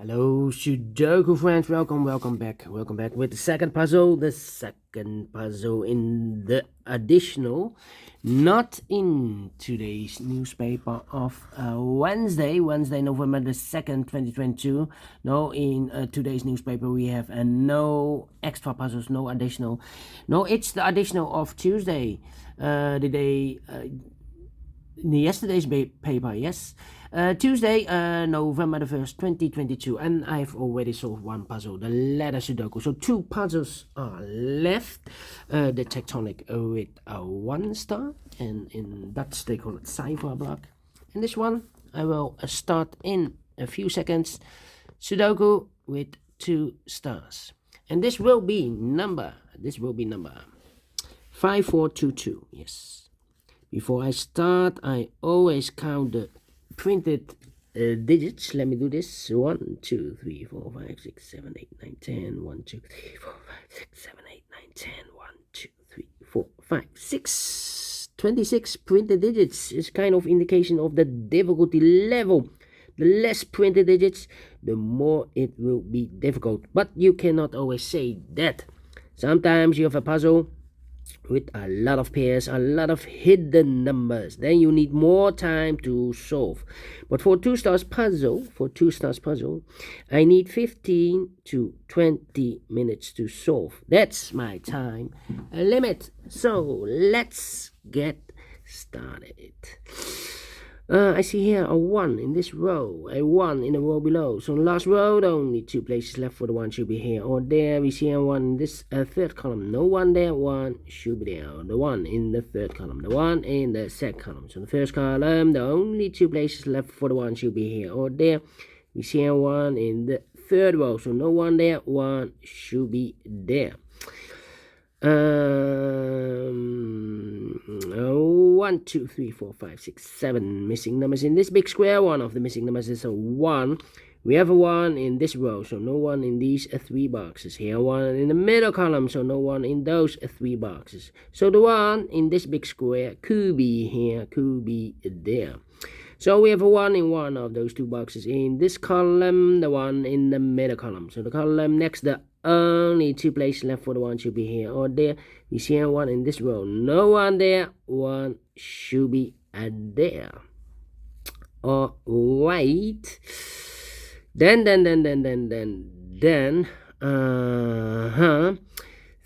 Hello, Sudoku friends. Welcome back with the second puzzle. The second puzzle in the additional, not in today's newspaper of Wednesday, November the 2nd, 2022. No, in today's newspaper we have no extra puzzles, no additional. No, it's the additional of Tuesday, the day. In yesterday's paper, yes. Tuesday, November the 1st, 2022, and I've already solved one puzzle, the letter Sudoku. So two puzzles are left. The tectonic with a 1 star, and in Dutch they call it cipher block. And this one I will start in a few seconds. Sudoku with 2 stars. And this will be number 5422, yes. Before I start, I always count the printed digits. Let me do this. 1, 2, 3, 4, 5, 6, 7, 8, 9, 10. 1, 2, 3, 4, 5, 6, 7, 8, 9, 10. 1, 2, 3, 4, 5, 6. 26 printed digits is kind of indication of the difficulty level. The less printed digits, the more it will be difficult. But you cannot always say that. Sometimes you have a puzzle with a lot of pairs, a lot of hidden numbers, then you need more time to solve. But for two stars puzzle, I need 15 to 20 minutes to solve. That's my time limit. So let's get started. I see here a 1 in this row, a 1 in the row below. So in the last row, only 2 places left for the 1 should be here or there. We see a 1 in this third column. No 1 there, 1 should be there. The 1 in the third column, the 1 in the second column. So in the first column, the only 2 places left for the 1 should be here or there. We see a 1 in the third row. So no 1 there, 1 should be there. 1, 2, 3, 4, 5, 6, 7 missing numbers in this big square. One of the missing numbers is a 1. We have a 1 in this row, so no 1 in these 3 boxes. Here 1 in the middle column, so no 1 in those 3 boxes. So the 1 in this big square could be here, could be there. So we have a 1 in one of those 2 boxes. In this column, the 1 in the middle column. So the column next, the only 2 places left for the 1 should be here or there. We see a 1 in this row. No 1 there. 1 should be there. Alright. Then,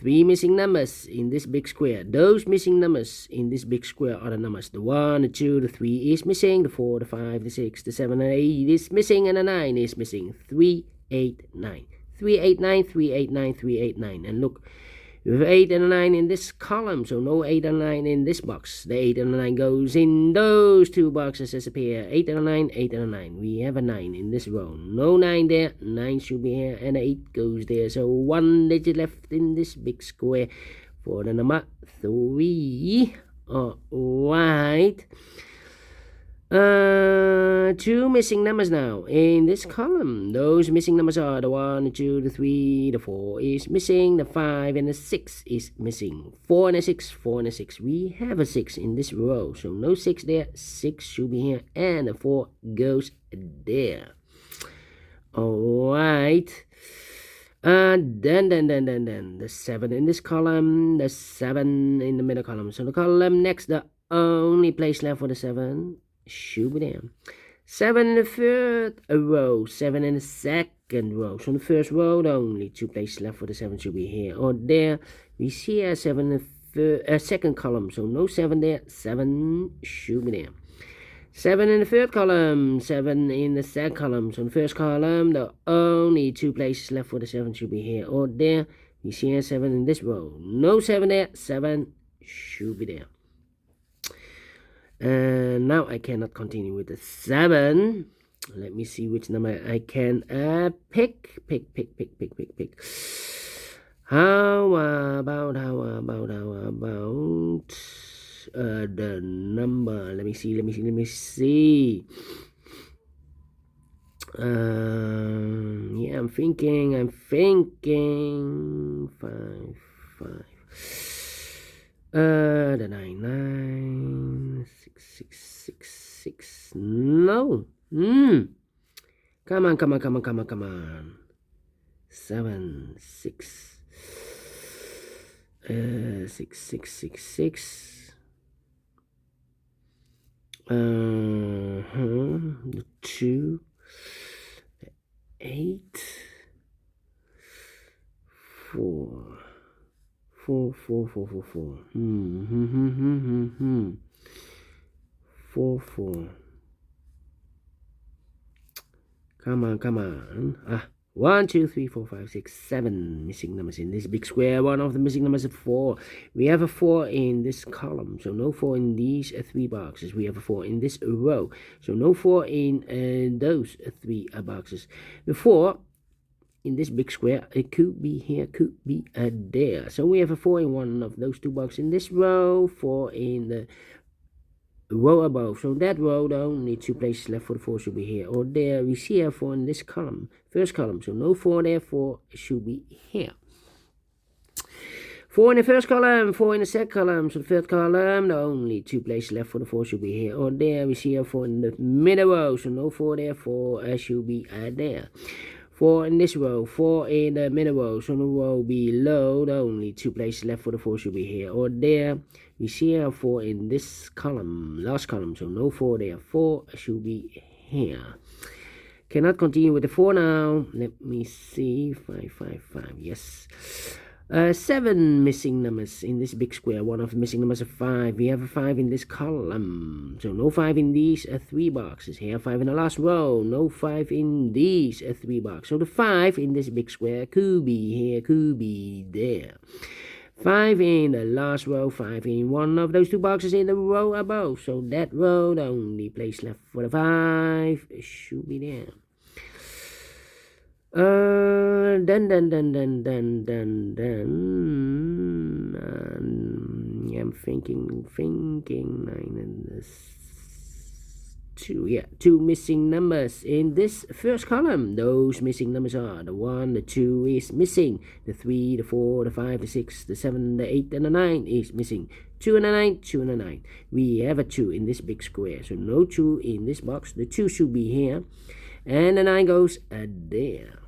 3 missing numbers in this big square. Those missing numbers in this big square are the numbers. The 1, the 2, the 3 is missing. The 4, the 5, the 6, the 7, and 8 is missing. And the 9 is missing. 3, 8, 9. 3, 8, 9, 3, 8, 9, 3, 8, 9. And look, we have 8 and a 9 in this column, so no 8 and 9 in this box. The 8 and a 9 goes in those 2 boxes as a pair. 8 and a 9, 8 and a 9. We have a 9 in this row. No 9 there. 9 should be here, and 8 goes there. So 1 digit left in this big square for the number 3. Alright. 2 missing numbers now in this column. Those missing numbers are the 1, the 2, the 3, the 4 is missing, the 5 and the 6 is missing. 4 and a 6, 4 and a 6. We have a 6 in this row, so no 6 there. 6 should be here, and the 4 goes there. Alright. Then the 7 in this column, the 7 in the middle column. So the column next, the only place left for the 7 should be there. 7 in the third row, 7 in the second row. So in the first row, the only 2 places left for the 7 should be here or there. We see a 7 in the second column, so no 7 there. 7 should be there. 7 in the third column, 7 in the second column. So in the first column, the only 2 places left for the 7 should be here or there. We see a 7 in this row. No 7 there. 7 should be there. And now I cannot continue with the 7. Let me see which number I can pick. How about the number? Let me see. Yeah, I'm thinking 5. The 9, 6, 6, 6, 6. No. Come on, come on, come on, come on, come on. 7, 6. 6, 6, 6, 6. 2, 8, 4, 4, 4, 4, 4, 4. 4, 4. Come on, come on. 1, 2, 3, 4, 5, 6, 7 missing numbers in this big square. One of the missing numbers is 4. We have a 4 in this column, so no 4 in these 3 boxes. We have a 4 in this row, so no 4 in those 3 boxes. The 4 in this big square, it could be here, could be there. So we have a 4 in one of those 2 boxes in this row, 4 in the row above. So that row, the only 2 places left for the 4 should be here or there. We see a 4 in this column, first column, so no 4 there, 4 should be here. 4 in the first column, 4 in the second column, so the third column, the only 2 places left for the 4 should be here or there. We see a 4 in the middle row, so no 4 there, 4 should be there. 4 in this row, 4 in the middle row, so the row below, the only 2 places left for the 4 should be here or there. We see a 4 in this column, last column, so no 4 there, 4 should be here. Cannot continue with the 4 now. Let me see, 5, 5, 5, yes. 7 missing numbers in this big square. One of the missing numbers is 5. We have a 5 in this column, so no 5 in these 3 boxes. Here 5 in the last row, no 5 in these 3 boxes. So the 5 in this big square could be here, could be there. 5 in the last row, 5 in one of those 2 boxes in the row above. So that row, the only place left for the 5 should be there. Then I'm thinking 9 and this 2. Yeah, 2 missing numbers in this first column. Those missing numbers are the 1, the 2 is missing, the 3, the 4, the 5, the 6, the 7, the 8, and the 9 is missing. 2 and a 9, 2 and a 9. We have a 2 in this big square, so no 2 in this box. The 2 should be here, and the 9 goes there.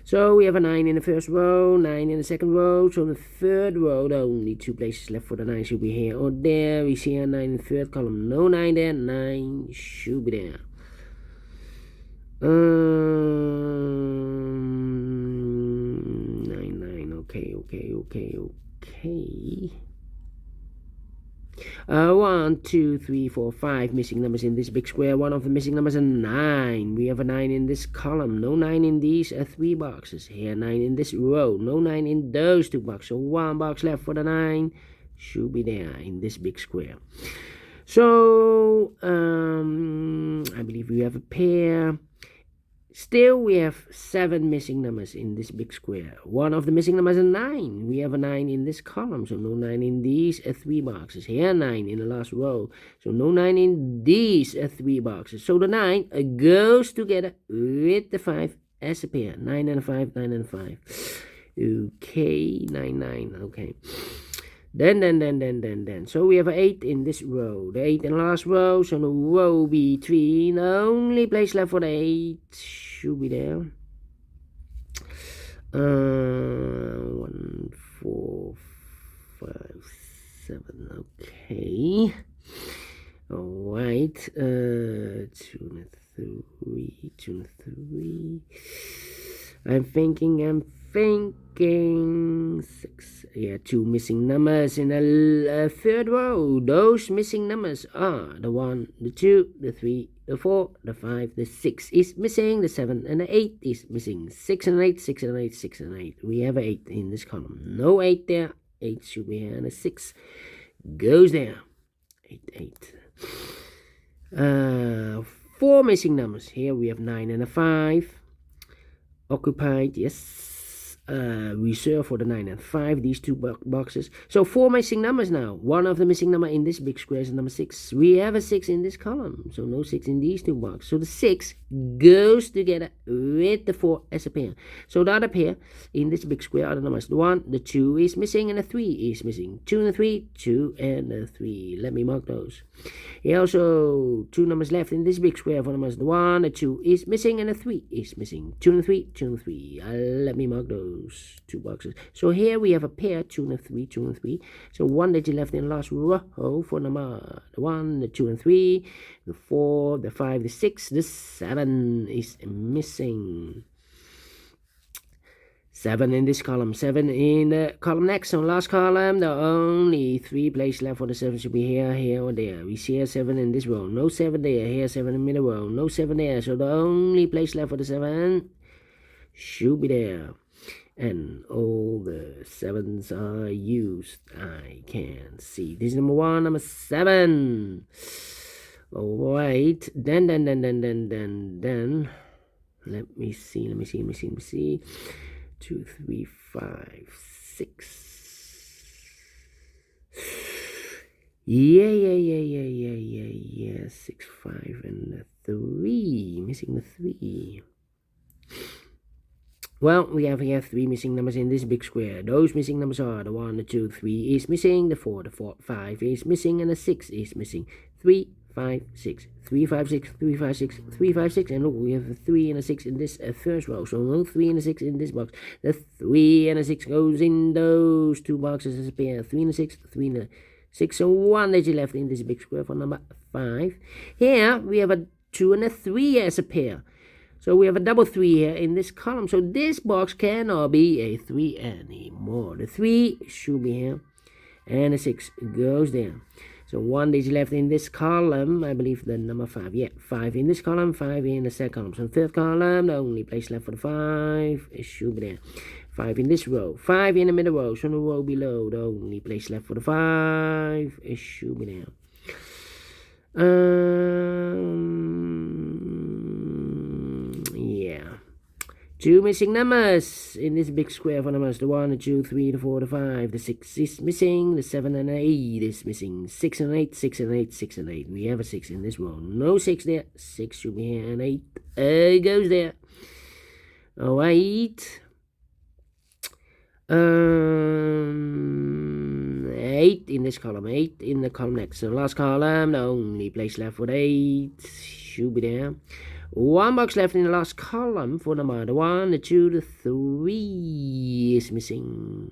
So we have a 9 in the first row, 9 in the second row. So in the third row, the only 2 places left for the 9 should be here or there. We see a 9 in the third column, no 9 there, 9 should be there. 9, 9, okay. 1, 2, 3, 4, 5 missing numbers in this big square. One of the missing numbers is 9. We have a 9 in this column, no 9 in these 3 boxes. Here 9 in this row, no 9 in those 2 boxes. So 1 box left for the 9 should be there in this big square. So I believe we have a pair. Still, we have 7 missing numbers in this big square. One of the missing numbers is 9. We have a 9 in this column, so no 9 in these 3 boxes. Here 9 in the last row, so no 9 in these 3 boxes. So the 9 goes together with the 5 as a pair. 9 and a 5, 9 and a 5. Okay, 9, 9, okay. Then. So we have an 8 in this row. The 8 in the last row, so the row between. The only place left for the 8 should be there. 1, 4, 5, 7. Okay. Alright. 2 and 3. 2 and 3. I'm thinking 6. Yeah, 2 missing numbers in the third row. Those missing numbers are the 1, the 2, the 3, the 4, the 5, the 6 is missing, the 7 and the 8 is missing. 6 and 8, 6 and 8, 6 and 8. We have an 8 in this column. No 8 there. 8 should be here, and a 6 goes there. 8. 4 missing numbers. Here we have 9 and a 5. Occupied, yes. reserved for the 9 and 5, these two boxes. So 4 missing numbers now. One of the missing number in this big square is number 6. We have a 6 in this column, so no 6 in these two boxes. So the 6 goes together with the 4 as a pair. So the other pair in this big square are the numbers. The 1, the 2 is missing, and the 3 is missing. 2 and the 3, 2 and the 3. Let me mark those. Here also 2 numbers left in this big square for numbers. The 1, the 2 is missing, and the 3 is missing. 2 and the 3, 2 and the 3. Let me mark those 2 boxes. So here we have a pair, 2 and the 3, 2 and 3. So 1 digit left in the last row for number the 1, the 2 and 3, the 4, the 5, the 6, the 7 is missing. 7 in this column, 7 in the column next. So last column, the only 3 places left for the 7 should be here, here, or there. We see a 7 in this row, no 7 there. Here 7 in the middle row, no 7 there. So the only place left for the 7 should be there. And all the 7s are used. I can see. This is number 1, number 7. Alright. Then. Let me see. 2, 3, 5, 6. Yeah. 6, 5, and the 3. Missing the 3. Well, we have here 3 missing numbers in this big square. Those missing numbers are the 1, the 2, 3 is missing, the 4, 5 is missing, and the 6 is missing. 3, 5, 6. 3, 5, 6, 3, 5, 6, 3, 5, 6. And look, we have a 3 and a 6 in this first row. So no 3 and a 6 in this box. The 3 and a 6 goes in those 2 boxes as a pair. 3 and a 6, 3 and a 6. So 1 digit left in this big square for number 5. Here we have a 2 and a 3 as a pair. So we have a double 3 here in this column. So this box cannot be a 3 anymore. The 3 should be here. And the 6 goes there. So 1 digit left in this column. I believe the number 5. Yeah, 5 in this column, 5 in the second column. So the third column, the only place left for the 5, it should be there. 5 in this row, 5 in the middle row. So the row below, the only place left for the 5, it should be there. Yeah. 2 missing numbers in this big square for numbers. The 1, the 2, 3, the 4, the 5. The 6 is missing. The 7 and 8 is missing. 6 and 8, 6 and 8, 6 and 8. We have a 6 in this row. No 6 there. 6 should be here. And 8 goes there. Alright. 8 in this column. 8 in the column next. So the last column, the only place left for the 8 should be there. 1 box left in the last column for number the 1, the 2, the 3 is missing.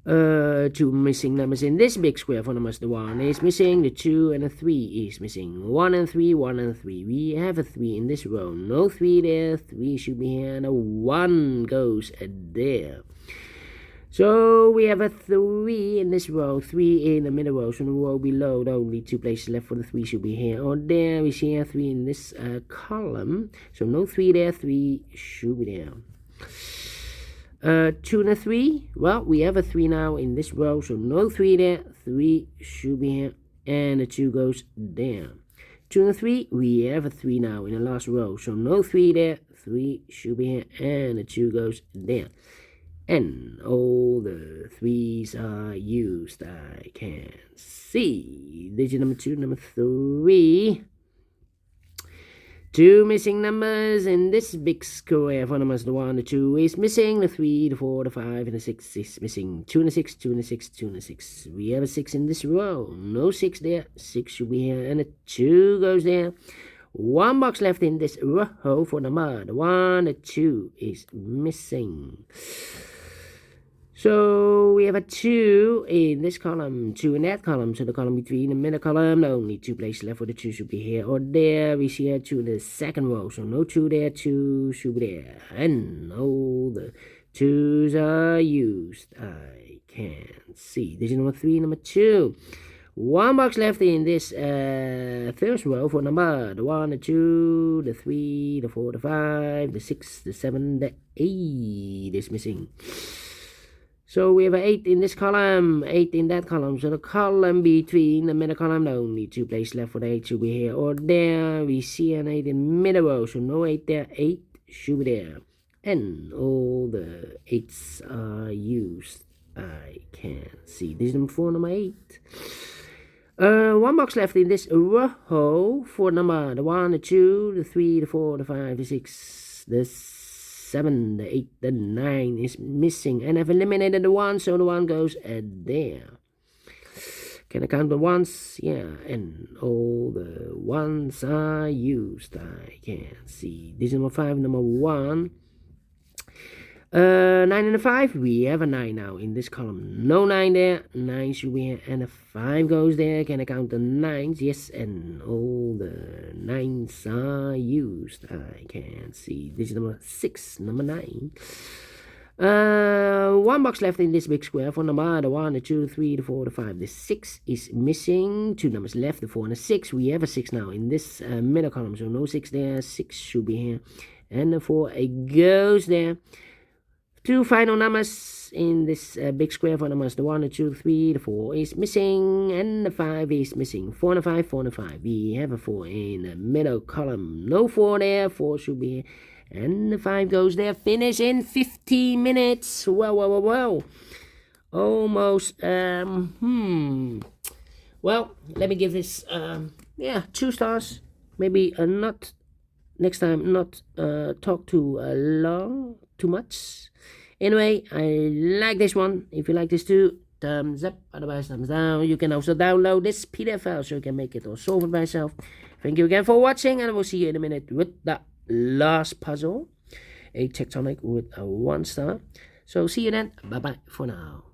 2 missing numbers in this big square for numbers. The 1 is missing, the 2 and the 3 is missing. 1 and 3, 1 and 3. We have a 3 in this row. No 3 there. 3 should be here, and a 1 goes there. So we have a 3 in this row, 3 in the middle row. So the row below, the only 2 places left for the 3 should be here or there. We see a 3 in this column. So no 3 there, 3 should be there. 2 and a 3. Well, we have a 3 now in this row. So no 3 there, 3 should be here. And the 2 goes there. 2 and a 3. We have a 3 now in the last row. So no 3 there, 3 should be here. And the 2 goes there. And all the 3s are used. I can see. Digit number 2, number 3. 2 missing numbers in this big square for numbers. The 1, the 2 is missing. The 3, the 4, the 5, and the 6 is missing. 2 and a 6, 2 and a 6, 2 and a 6. We have a 6 in this row. No 6 there. 6 should be here. And a 2 goes there. 1 box left in this row for number. The 1, the 2 is missing. So we have a 2 in this column, 2 in that column. So the column between the middle column, the only 2 places left for the 2 should be here or there. We see a 2 in the second row. So no 2 there, 2 should be there. And all the 2s are used. I can see. Digit number 3, number 2. 1 box left in this first row for number. The 1, the 2, the 3, the 4, the 5, the 6, the 7, the 8 is missing. So we have an 8 in this column, 8 in that column. So the column between the middle column, the only 2 places left for the 8 should be here or there. We see an 8 in the middle row, so no 8 there, 8 should be there. and all the 8s are used. I can see. This is number 4, number 8. One box left in this row for number the 1, the 2, the 3, the 4, the 5, the 6, the 7, the 8, the 9 is missing, and I've eliminated the 1, so the 1 goes there. Can I count the 1s? Yeah, and all the 1s are used. I can see. This is number 5, number 1. 9 and a 5, we have a 9 now in this column. No 9 there, 9 should be here, and a 5 goes there. Can I count the 9s? Yes, and all the 9s are used. I can see. This is number 6, number 9. One box left in this big square for number the 1, the 2, the 3, the 4, the 5. The 6 is missing. 2 numbers left, the 4 and the 6. We have a 6 now in this middle column, so no 6 there. 6 should be here, and the 4 it goes there. 2 final numbers in this big square for numbers. The 1, the 2, the 3, the 4 is missing, and the 5 is missing. 4 and a 5, 4 and a 5. We have a 4 in the middle column. No 4 there. 4 should be here, and the 5 goes there. Finish in 50 minutes. Well. Almost. Well, let me give this 2 stars. Maybe not next time. Not talk too long, too much. Anyway, I like this one. If you like this too, thumbs up, otherwise thumbs down. You can also download this PDF file so you can make it or solve it by yourself. Thank you again for watching, and I will see you in a minute with the last puzzle, a tectonic with a 1 star. So see you then. Bye bye for now.